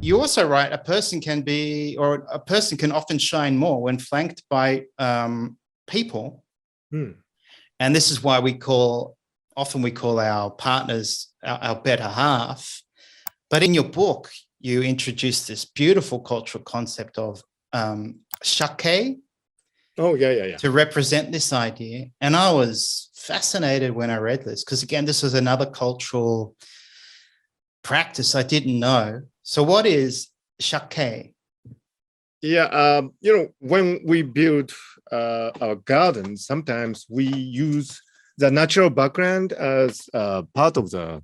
you also write a person can be, or a person can often shine more when flanked by people. And this is why often we call our partners our better half. But in your book, you introduce this beautiful cultural concept of Shakkei. Oh, yeah. To represent this idea. And I was fascinated when I read this, because again, this was another cultural practice I didn't know. So what is Shakkei? Yeah, when we build our garden, sometimes we use the natural background as part of the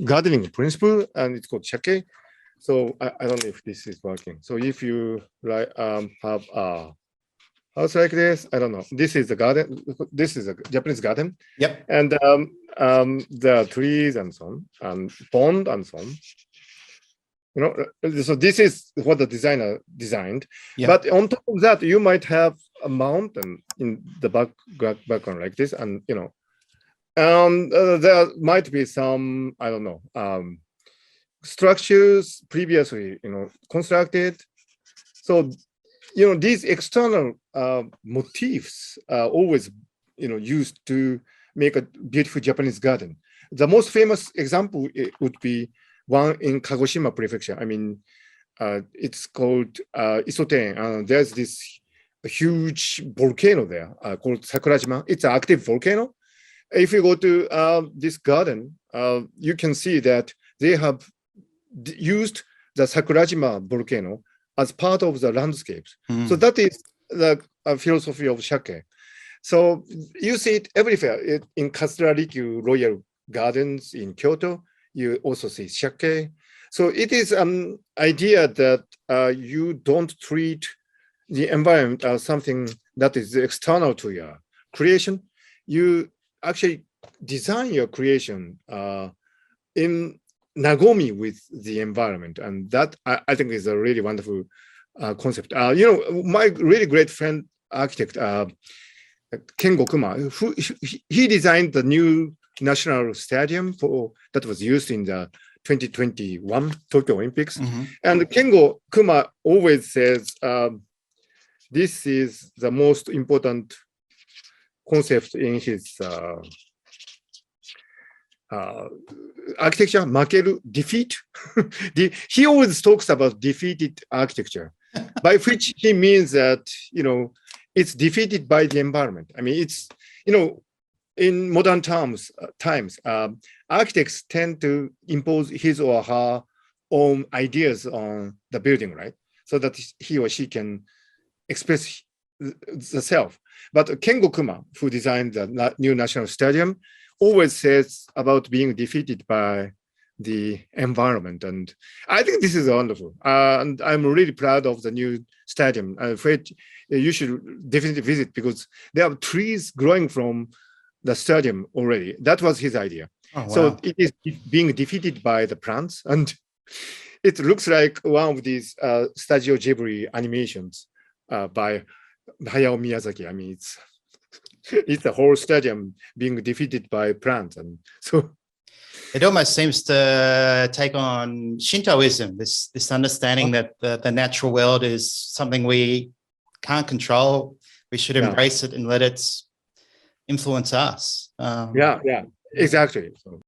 gardening principle, and it's called Shakkei. So I don't know if this is working. So if you have a house like this, I don't know. This is the garden. This is a Japanese garden. Yep. And the trees and so on, and pond and so on. So this is what the designer designed. Yep. But on top of that, you might have a mountain in the background like this, and there might be some, I don't know, structures previously constructed. So these external motifs are always used to make a beautiful Japanese garden. The most famous example would be one in Kagoshima Prefecture. I mean, it's called Isoten. There's this huge volcano there called Sakurajima. It's an active volcano. If you go to this garden, you can see that they have used the Sakurajima volcano as part of the landscapes. So that is the philosophy of Shakkei. So you see it everywhere. In Katsurarikyu Royal Gardens in Kyoto, you also see Shakkei. So it is an idea that you don't treat the environment as something that is external to your creation. You actually design your creation in Nagomi with the environment, and that I think is a really wonderful concept. My really great friend, architect Kengo Kuma, he designed the new national stadium that was used in the 2021 Tokyo Olympics. And Kengo Kuma always says this is the most important concept in his architecture, makeru, defeat. He always talks about defeated architecture, by which he means that, it's defeated by the environment. I mean, it's, in modern times, architects tend to impose his or her own ideas on the building, right? So that he or she can express the self. But Kengo Kuma, who designed the new national stadium, always says about being defeated by the environment. And I think this is wonderful. And I'm really proud of the new stadium. I'm afraid you should definitely visit, because there are trees growing from the stadium already. That was his idea. Oh, wow. So it is being defeated by the plants. And it looks like one of these Studio Ghibli animations by Hayao Miyazaki. I mean, it's the whole stadium being defeated by plants. And so it almost seems to take on Shintoism, this understanding that the natural world is something we can't control. We should embrace it and let it influence us. Yeah, exactly. So